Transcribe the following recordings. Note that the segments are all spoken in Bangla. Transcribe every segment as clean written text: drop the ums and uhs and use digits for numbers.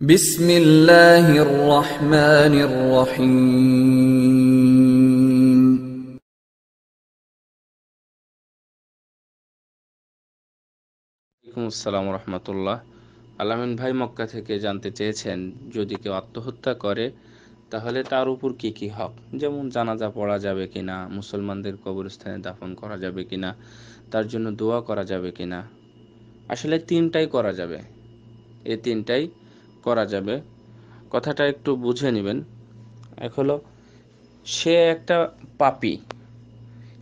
বিসমিল্লাহির রহমানির রহিম। ওয়ালাইকুম আসসালাম রহমতুল্লাহ। আলামিন ভাই মক্কা থেকে জানতে চেয়েছেন, যদি কেউ আত্মহত্যা করে তাহলে তার উপর কি কি হক, যেমন জানাজা পড়া যাবে কিনা, মুসলমানদের কবরস্থানে দাফন করা যাবে কিনা, তার জন্য দোয়া করা যাবে কিনা। আসলে তিনটাই করা যাবে, এই তিনটাই করা যাবে। কথাটা একটু বুঝে নেবেন। এক হলো, সে একটা পাপী,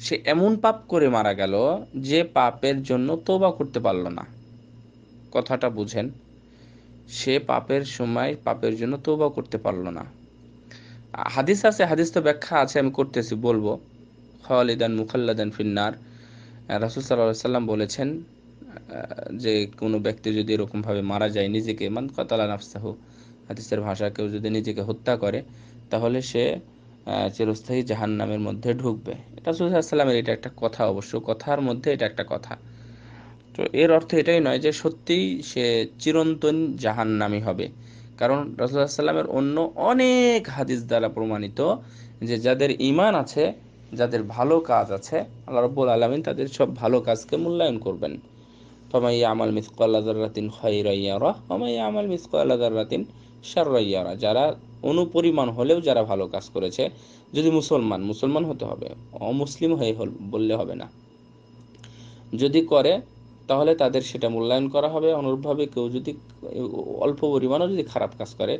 সে এমন পাপ করে মারা গেল যে পাপের জন্য তওবা করতে পারল না। কথাটা বুঝেন, সে পাপের সময় পাপের জন্য তওবা করতে পারলো না। হাদিস আছে, হাদিস তো ব্যাখ্যা আছে, আমি করতেছি বলবো। খালিদান মুখাল্লাদান ফিন্নার, রাসূল সাল্লাল্লাহু আলাইহি সাল্লাম বলেছেন যে কোনো ব্যক্তি যদি এরকম ভাবে মারা যায়, নিজেকে মান কাতালা নাফসাহু, হাদিসের ভাষা, কেউ যদি নিজেকে হত্যা করে তাহলে সে চিরস্থায়ী জাহান্নামের মধ্যে ঢুকবে। এটা রাসূল সাল্লাল্লাহু আলাইহি সাল্লামের এটা একটা কথা, অবশ্য কথার মধ্যে এটা একটা কথা। তো এর অর্থ এটাই নয় যে সত্যিই সে চিরন্তন জাহান্নামী হবে, কারণ রাসূলুল্লাহ সাল্লাল্লাহু আলাইহি ওয়াসাল্লামের অন্য অনেক হাদিস দ্বারা প্রমাণিত যে যাদের ঈমান আছে, যাদের ভালো কাজ আছে, আল্লাহ রাব্বুল আলামিন তাদের সব ভালো কাজকে মূল্যায়ন করবেন। ফামান ইয়ামাল মিসকালা যাররাতিন খায়রান ইয়ারা ওয়া মান ইয়ামাল মিসকালা যাররাতিন শাররান ইয়ারা। যারা অনুপরিমাণ হলেও যারা ভালো কাজ করেছে, যদি মুসলমান হতে হবে, অমুসলিম হয়ে বললে হবে না, যদি করে তাহলে তাদের সেটা মূল্যায়ন করা হবে। অনুরূপভাবে কেউ যদি অল্প পরিমাণও যদি খারাপ কাজ করে,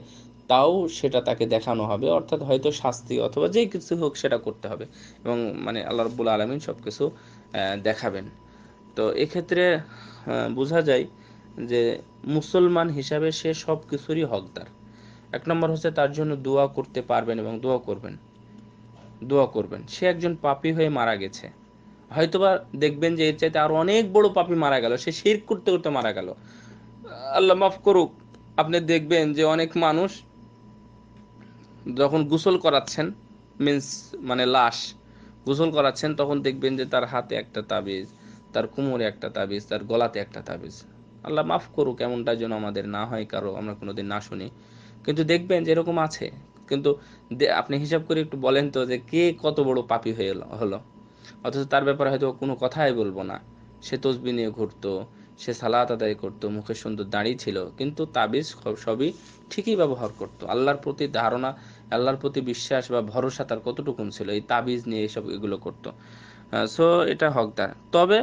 তাও সেটা তাকে দেখানো হবে, অর্থাৎ হয়তো শাস্তি অথবা যে কিছু হোক সেটা করতে হবে, এবং মানে আল্লাহ রাব্বুল আলামিন সব কিছু দেখাবেন। তো এক্ষেত্রে বোঝা যায় যে মুসলমান হিসাবে সে সব কিছুরই হকদার। এক নম্বর হচ্ছে তার জন্য দোয়া করতে পারবেন এবং দোয়া করবেন। সে একজন পাপী হয়ে মারা গেছে, হয়তোবা দেখবেন যে এর চাইতে আরো অনেক বড় পাপী মারা গেল, সে শিরক করতে করতে মারা গেল, আল্লাহ মাফ করুক। আপনি দেখবেন যে অনেক মানুষ যখন গোসল করাচ্ছেন, মিন্স মানে লাশ গোসল করাচ্ছেন, তখন দেখবেন যে তার হাতে একটা তাবিজ, তার কোমরে একটা তাবিজ, তার গলাতে একটা তাবিজ। আল্লাহ মাফ করুক, এমনটা যেন আমাদের না হয়, কারো আমরা কোনোদিন না শুনি, কিন্তু দেখবেন যে এরকম আছে। কিন্তু আপনি হিসাব করে একটু বলেন তো যে কে কত বড় পাপী হয়ে হলো, অথচ তার ব্যাপারে হয়তো কোনো কথাই বলবো না। সে তসবিহ নিয়ে ঘুরতো, সে সালাত আদায় করতো, মুখে সুন্দর দাড়ি ছিল, কিন্তু তাবিজ সবই ঠিকই ব্যবহার করতো। আল্লাহর প্রতি ধারণা, আল্লাহর প্রতি বিশ্বাস বা ভরসা তার কতটুকুন ছিল, এই তাবিজ নিয়ে এসব এগুলো করতো। সো এটা হকদার। তবে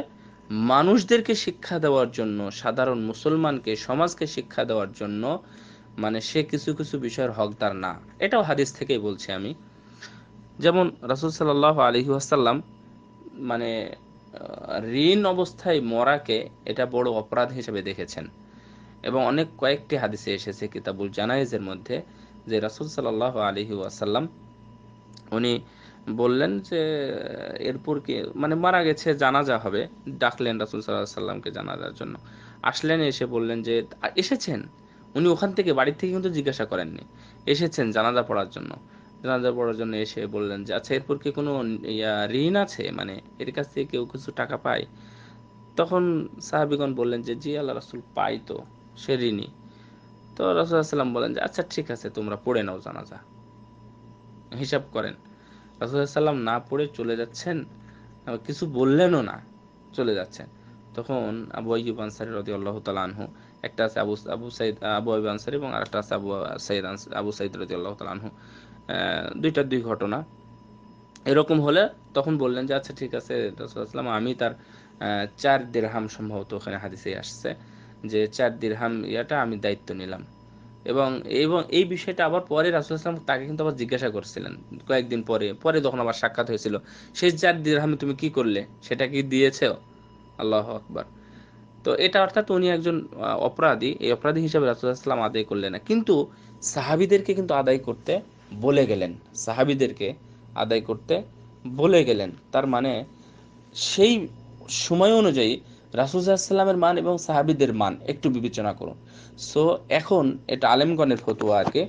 মানুষদেরকে শিক্ষা দেওয়ার জন্য, সাধারণ মুসলমানকে, সমাজকে শিক্ষা দেওয়ার জন্য, মানে সে কিছু কিছু বিষয়ের হকদার না। এটাও হাদিস থেকেই বলছি আমি। যেমন রাসূল সাল্লাল্লাহু আলাইহি ওয়াসাল্লাম মানে ঋণ অবস্থায় মরাকে এটা বড় অপরাধ হিসেবে দেখেছেন, এবং অনেক কয়েকটি হাদিসে এসেছে কিতাবুল জানাইজের মধ্যে, যে রাসূল সাল্লাল্লাহু আলাইহি ওয়াসাল্লাম উনি বললেন যে এরপর কি মানে মারা গেছে, জানাজা হবে, ডাকলেন রাসূল সাল্লাল্লাহু আলাইহি ওয়াসাল্লামকে জানাজার জন্য। আসলেন, এসে বললেন যে এসেছেন, উনি ওখান থেকে বাড়ির থেকে কিন্তু জিজ্ঞাসা করেননি, এসেছেন জানাজা পড়ার জন্য। জানাজা পড়ার জন্য এসে বললেন যে আচ্ছা, এরপর কি কোনো ঋণ আছে, মানে এর কাছ থেকে কেউ কিছু টাকা পায়? তখন সাহাবীগণ বললেন যে জি আল্লাহ রাসূল, পাই তো, সে ঋণী। তো রাসূল সাল্লাল্লাহু আলাইহি ওয়াসাল্লাম বলেন যে আচ্ছা ঠিক আছে, তোমরা পড়ে নাও জানাজা। হিসাব করেন, রাসূল সাল্লাল্লাহু আলাইহি ওয়াসাল্লাম না পড়ে চলে যাচ্ছেন, কিছু বললেনও না, চলে যাচ্ছেন। তখন আবু আইয়ুব আনসারী রাদিয়াল্লাহু তাআলা আনহু, একটা আছে আবু আইয়ুব আনসারী, এবং আরেকটা আছে আবু সাঈদ রাদিয়াল্লাহু তাআলা আনহু, দুইটা দুই ঘটনা। এরকম হলে তখন বললেন যে আচ্ছা ঠিক আছে রাসূল সাল্লাল্লাহু আলাইহি ওয়াসাল্লাম, আমি তার 4 দিরহাম, সম্ভবত ওখানে হাদিসে আসছে যে 4 দিরহাম ইয়াটা আমি দায়িত্ব নিলাম। এবং এবং এই বিষয়টা আবার পরে রাসূল সাল্লাল্লাহু আলাইহি ওয়াসাল্লাম তাকে কিন্তু আবার জিজ্ঞাসা করছিলেন কয়েকদিন পরে, যখন আবার সাক্ষাৎ হয়েছিল, সেই 4 দিরহাম তুমি কি করলে, সেটা কি দিয়েছো? আল্লাহু আকবার। তো এটা অর্থাৎ উনি একজন অপরাধী, এই অপরাধী হিসেবে রাসূল সাল্লাল্লাহু আলাইহি ওয়াসাল্লাম আদায় করলেন না, কিন্তু সাহাবীদেরকে কিন্তু আদায় করতে বলে গেলেন, সাহাবীদেরকে আদায় করতে বলে গেলেন। তার মানে সেই সময় অনুযায়ী রাসূল সাল্লাল্লাহু আলাইহি ওয়াসাল্লামের মান এবং সাহাবীদের মান একটু বিবেচনা করুন। সো এখন এটা আলেমগণের ফতোয়া আর কি,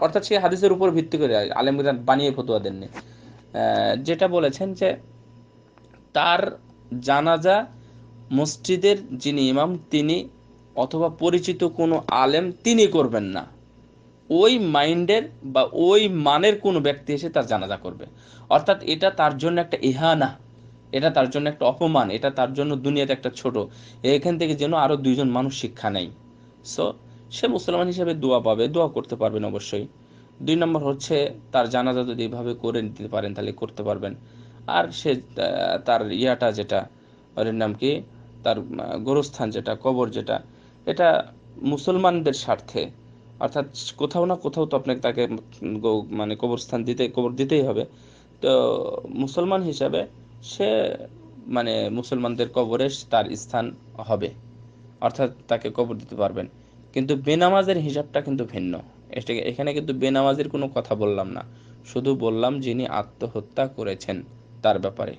অর্থাৎ সেই হাদিসের উপর ভিত্তি করে আলেমগণ বানিয়ে ফতোয়া দেননি। যেটা বলেছেন যে তার জানাজা মসজিদের যিনি ইমাম তিনি অথবা পরিচিত কোনো আলেম তিনি করবেন না, ওই মাইন্ডের বা ওই মানের কোনো ব্যক্তি এসে তার জানাজা করবে, অর্থাৎ এটা তার জন্য একটা ইহানা, এটা তার জন্য একটা অপমান, এটা তার জন্য দুনিয়াতে একটা ছোট। এখান থেকে যেন আরো 2 জন মানুষ শিক্ষা নেয়। সো সে মুসলমান হিসেবে দোয়া পাবে, দোয়া করতে পারবেন অবশ্যই। 2 নম্বর হচ্ছে তার জানাজা যদি এভাবে করে নিতে পারেন তাহলে করতে পারবেন। আর সে তার ইয়াটা যেটা, ওর নাম কি, তার গোরস্থান যেটা, কবর যেটা, এটা মুসলমানদের স্বার্থে, অর্থাৎ কোথাও না কোথাও তো আপনাকে তাকে মানে কবর দিতেই হবে। তো মুসলমান হিসাবে সে মানে মুসলমানদের কবরে তার স্থান হবে, অর্থাৎ তাকে কবর দিতে পারবেন। কিন্তু বেনামাজের হিসাবটা কিন্তু ভিন্ন। এখানে কিন্তু বেনামাজের কোনো কথা বললাম না, শুধু বললাম যিনি আত্মহত্যা করেছেন তার ব্যাপারে।